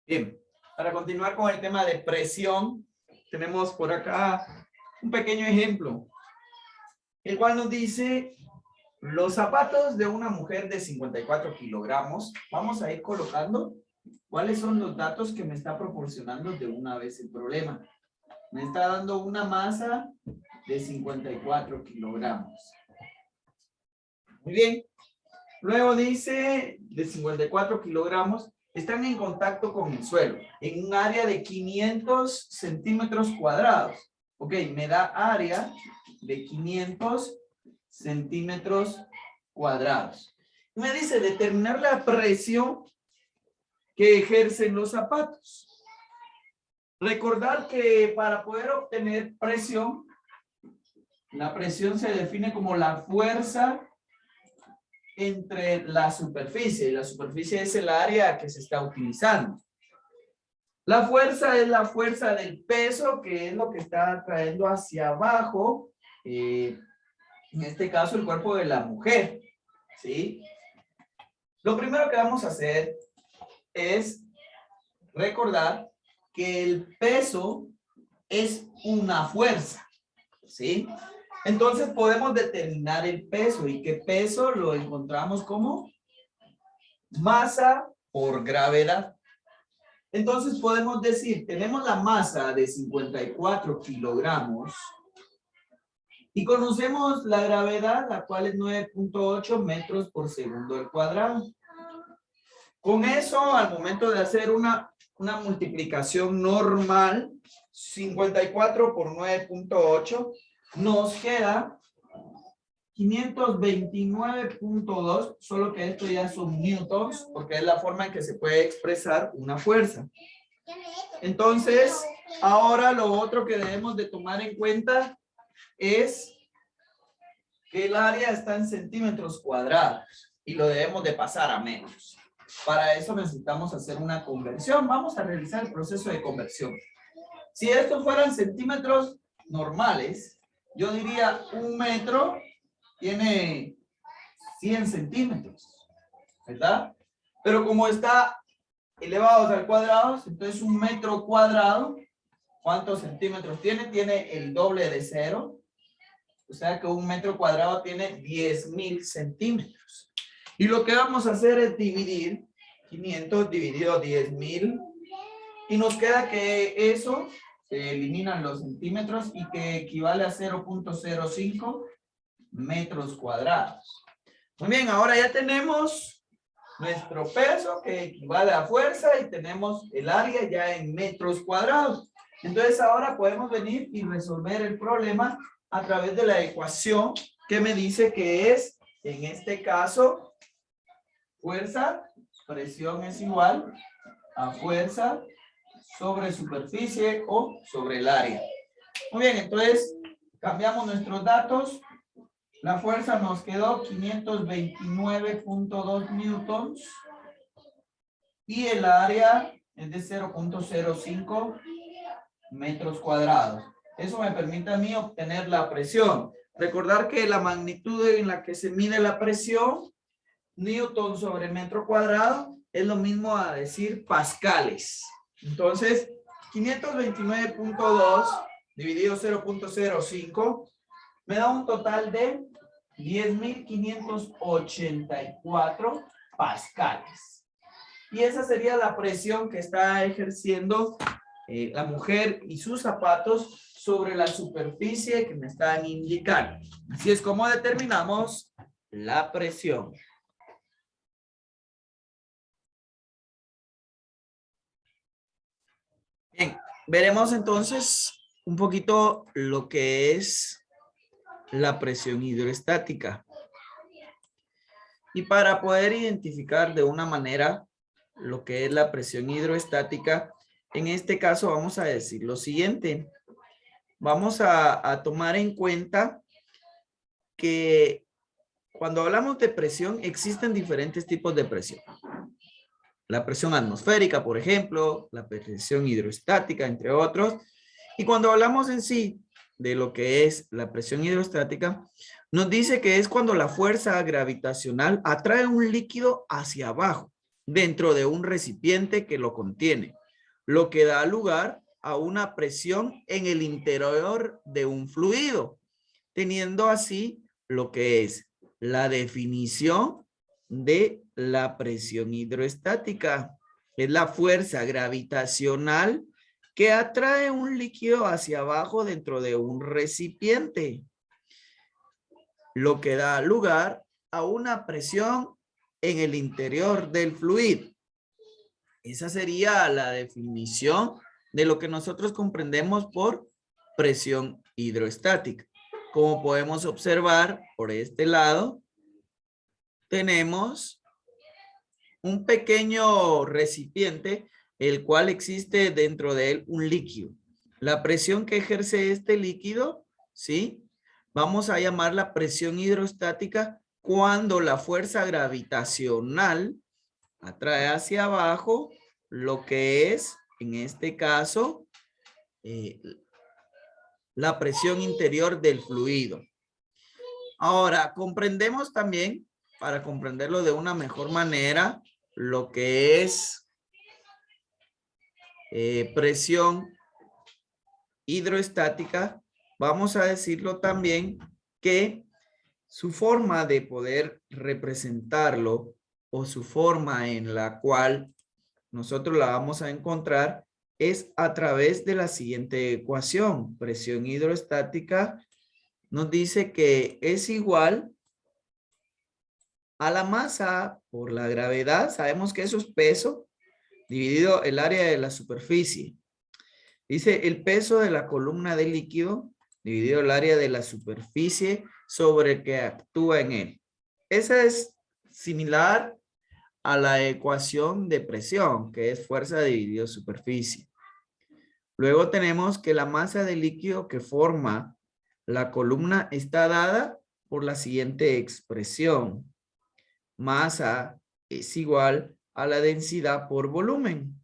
Bien, para continuar con el tema de presión, tenemos por acá un pequeño ejemplo, el cual nos dice los zapatos de una mujer de 54 kilogramos. Vamos a ir colocando cuáles son los datos que me está proporcionando de una vez el problema. Me está dando una masa de 54 kilogramos. Muy bien. Luego dice de 54 kilogramos. Están en contacto con el suelo en un área de 500 centímetros cuadrados. Ok, me da área de 500 centímetros cuadrados. Me dice determinar la presión que ejercen los zapatos. Recordar que para poder obtener presión, la presión se define como la fuerza entre la superficie. La superficie es el área que se está utilizando. La fuerza es la fuerza del peso, que es lo que está trayendo hacia abajo, en este caso el cuerpo de la mujer, ¿sí? Lo primero que vamos a hacer es recordar que el peso es una fuerza, ¿sí? Entonces podemos determinar el peso. ¿Y qué peso lo encontramos como? Masa por gravedad. Entonces podemos decir, tenemos la masa de 54 kilogramos y conocemos la gravedad, la cual es 9.8 metros por segundo al cuadrado. Con eso, al momento de hacer una multiplicación normal, 54 por 9.8, nos queda 529.2, solo que esto ya son newtons, porque es la forma en que se puede expresar una fuerza. Entonces, ahora lo otro que debemos de tomar en cuenta es que el área está en centímetros cuadrados y lo debemos de pasar a metros. Para eso necesitamos hacer una conversión. Vamos a realizar el proceso de conversión. Si estos fueran centímetros normales, yo diría un metro tiene 100 centímetros, ¿verdad? Pero como está elevados al cuadrado, entonces un metro cuadrado, ¿cuántos centímetros tiene? Tiene el doble de cero. O sea que un metro cuadrado tiene 10.000 centímetros. Y lo que vamos a hacer es dividir 500 dividido 10.000. Y nos queda que eso se eliminan los centímetros y que equivale a 0.05 metros cuadrados. Muy bien, ahora ya tenemos nuestro peso que equivale a fuerza y tenemos el área ya en metros cuadrados. Entonces ahora podemos venir y resolver el problema a través de la ecuación que me dice que es, en este caso, fuerza, presión es igual a fuerza sobre superficie o sobre el área. Muy bien, entonces cambiamos nuestros datos. La fuerza nos quedó 529.2 newtons y el área es de 0.05 metros cuadrados. Eso me permite a mí obtener la presión. Recordar que la magnitud en la que se mide la presión, newton sobre metro cuadrado, es lo mismo a decir pascales. Entonces, 529.2 dividido 0.05 me da un total de 10.584 pascales. Y esa sería la presión que está ejerciendo la mujer y sus zapatos sobre la superficie que me están indicando. Así es como determinamos la presión. Bien, veremos entonces un poquito lo que es la presión hidroestática. Y para poder identificar de una manera lo que es la presión hidroestática, en este caso vamos a decir lo siguiente. Vamos a tomar en cuenta que cuando hablamos de presión existen diferentes tipos de presión. La presión atmosférica, por ejemplo, la presión hidroestática, entre otros. Y cuando hablamos en sí de lo que es la presión hidrostática, nos dice que es cuando la fuerza gravitacional atrae un líquido hacia abajo. dentro de un recipiente que lo contiene, lo que da lugar a una presión en el interior de un fluido, teniendo así lo que es la definición de la presión hidroestática. Es la fuerza gravitacional que atrae un líquido hacia abajo dentro de un recipiente, lo que da lugar a una presión en el interior del fluido. Esa sería la definición de lo que nosotros comprendemos por presión hidroestática. Como podemos observar por este lado, tenemos un pequeño recipiente, el cual existe dentro de él un líquido. La presión que ejerce este líquido, ¿sí? Vamos a llamarla presión hidrostática cuando la fuerza gravitacional atrae hacia abajo lo que es, en este caso, la presión interior del fluido. Ahora, comprendemos también, para comprenderlo de una mejor manera, lo que es presión hidroestática. Vamos a decirlo también que su forma de poder representarlo o su forma en la cual nosotros la vamos a encontrar es a través de la siguiente ecuación. Presión hidroestática nos dice que es igual a la masa por la gravedad. Sabemos que eso es peso dividido el área de la superficie. Dice el peso de la columna de líquido dividido el área de la superficie sobre el que actúa en él. Esa es similar a la ecuación de presión, que es fuerza dividido superficie. Luego tenemos que la masa de líquido que forma la columna está dada por la siguiente expresión. Masa es igual a la densidad por volumen,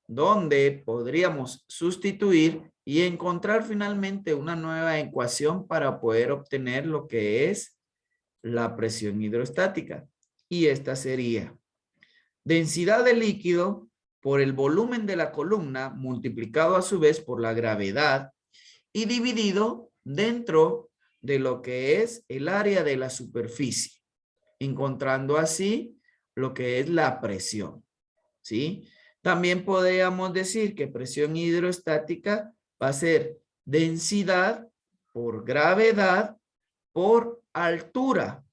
donde podríamos sustituir y encontrar finalmente una nueva ecuación para poder obtener lo que es la presión hidrostática. Y esta sería densidad de líquido por el volumen de la columna multiplicado a su vez por la gravedad y dividido dentro de lo que es el área de la superficie, encontrando así lo que es la presión, ¿sí? También podríamos decir que presión hidroestática va a ser densidad por gravedad por altura,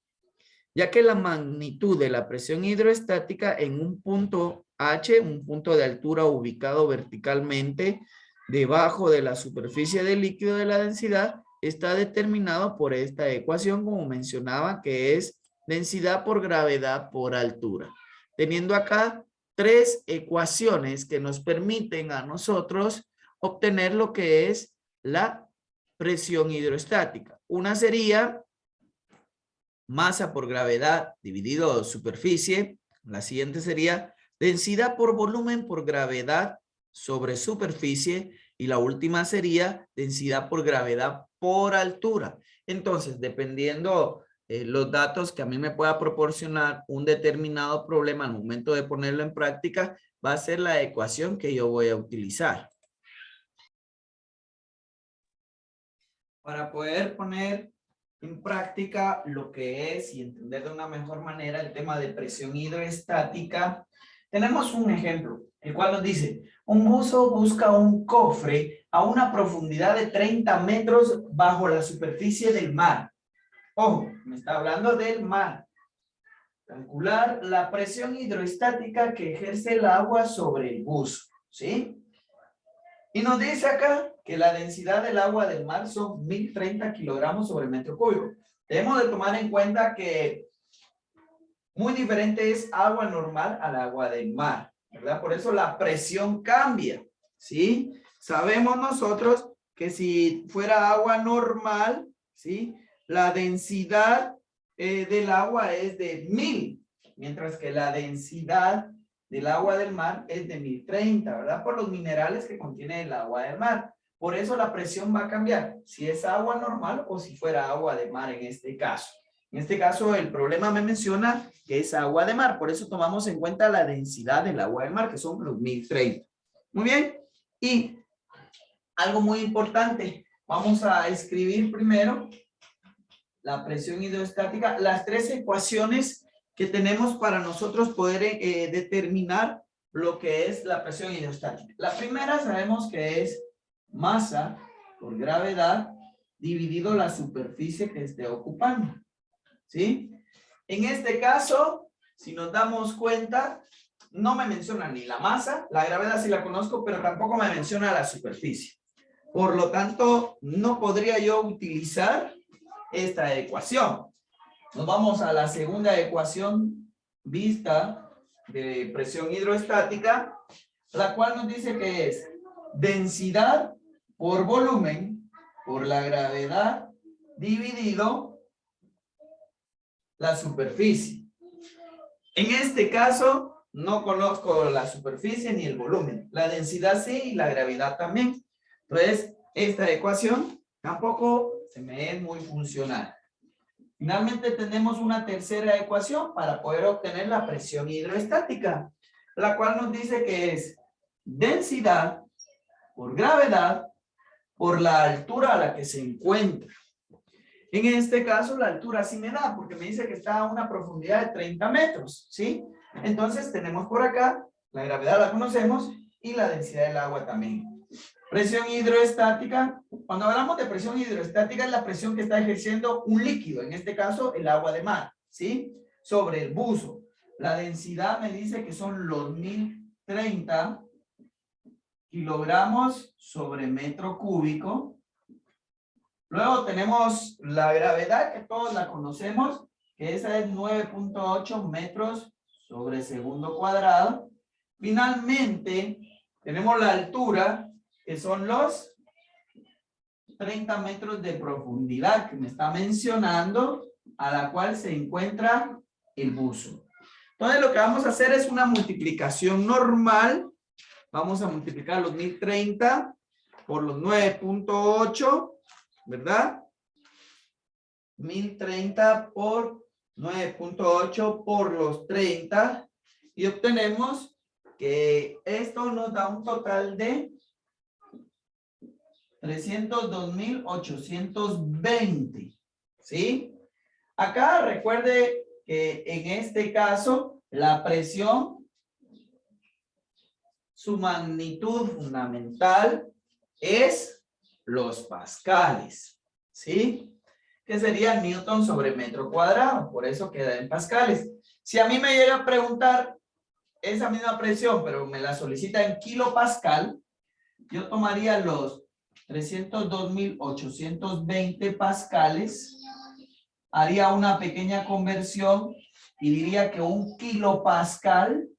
ya que la magnitud de la presión hidroestática en un punto H, un punto de altura ubicado verticalmente debajo de la superficie del líquido de la densidad, está determinado por esta ecuación, como mencionaba, que es densidad por gravedad por altura. Teniendo acá tres ecuaciones que nos permiten a nosotros obtener lo que es la presión hidroestática. Una sería masa por gravedad dividido superficie. La siguiente sería densidad por volumen por gravedad sobre superficie. Y la última sería densidad por gravedad por altura. Entonces, dependiendo los datos que a mí me pueda proporcionar un determinado problema al momento de ponerlo en práctica, va a ser la ecuación que yo voy a utilizar. Para poder poner en práctica lo que es y entender de una mejor manera el tema de presión hidroestática, tenemos un ejemplo, el cual nos dice, un buzo busca un cofre a una profundidad de 30 metros bajo la superficie del mar. Ojo, me está hablando del mar. Calcular la presión hidroestática que ejerce el agua sobre el buzo, ¿sí? Y nos dice acá que la densidad del agua del mar son 1030 kilogramos sobre metro cúbico. Debemos de tomar en cuenta que muy diferente es agua normal al agua del mar, ¿verdad? Por eso la presión cambia, ¿sí? Sabemos nosotros que si fuera agua normal, ¿sí? La densidad del agua es de 1000, mientras que la densidad del agua del mar es de 1030, ¿verdad? Por los minerales que contiene el agua del mar. Por eso la presión va a cambiar, si es agua normal o si fuera agua de mar en este caso. En este caso, el problema me menciona que es agua de mar. Por eso tomamos en cuenta la densidad del agua del mar, que son los 1030. Muy bien. Y algo muy importante. Vamos a escribir primero la presión hidrostática, las tres ecuaciones que tenemos para nosotros poder determinar lo que es la presión hidrostática. La primera sabemos que es masa por gravedad dividido la superficie que esté ocupando. ¿Sí? En este caso, si nos damos cuenta, no me menciona ni la masa, la gravedad sí la conozco, pero tampoco me menciona la superficie. Por lo tanto, no podría yo utilizar esta ecuación. Nos vamos a la segunda ecuación vista de presión hidrostática, la cual nos dice que es densidad por volumen por la gravedad dividido la superficie. En este caso, no conozco la superficie ni el volumen. La densidad sí y la gravedad también. Entonces, esta ecuación tampoco se me es muy funcional. Finalmente tenemos una tercera ecuación para poder obtener la presión hidrostática, la cual nos dice que es densidad por gravedad por la altura a la que se encuentra. En este caso, la altura sí me da, porque me dice que está a una profundidad de 30 metros, ¿sí? Entonces, tenemos por acá, la gravedad la conocemos, y la densidad del agua también. Presión hidroestática, cuando hablamos de presión hidroestática, es la presión que está ejerciendo un líquido, en este caso, el agua de mar, ¿sí? Sobre el buzo. La densidad me dice que son los 1030 kilogramos sobre metro cúbico. Luego tenemos la gravedad, que todos la conocemos, que esa es 9.8 metros sobre segundo cuadrado. Finalmente, tenemos la altura, que son los 30 metros de profundidad que me está mencionando, a la cual se encuentra el buzo. Entonces, lo que vamos a hacer es una multiplicación normal. Vamos a multiplicar los 1030 por los 9.8. ¿Verdad? 1030 por 9.8 por los 30 y obtenemos que esto nos da un total de 302.820. ¿Sí? Acá recuerde que en este caso la presión, su magnitud fundamental es los pascales, ¿sí? Que sería Newton sobre metro cuadrado, por eso queda en pascales. Si a mí me llega a preguntar esa misma presión, pero me la solicita en kilopascal, yo tomaría los 302.820 pascales, haría una pequeña conversión y diría que un kilopascal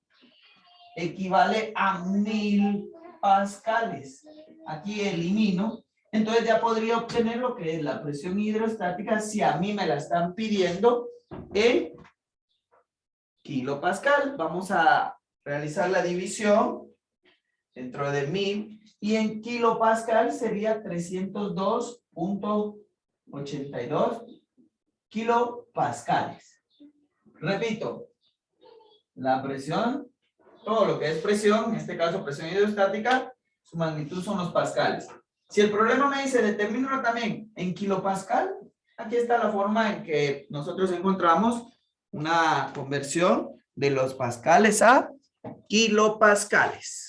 equivale a 1000 pascales. Aquí elimino. Entonces ya podría obtener lo que es la presión hidrostática si a mí me la están pidiendo en kilopascal. Vamos a realizar la división dentro de 1000 y en kilopascal sería 302.82 kilopascales. Repito, la presión, todo lo que es presión, en este caso presión hidrostática, su magnitud son los pascales. Si el problema me dice determínalo también en kilopascal, aquí está la forma en que nosotros encontramos una conversión de los pascales a kilopascales.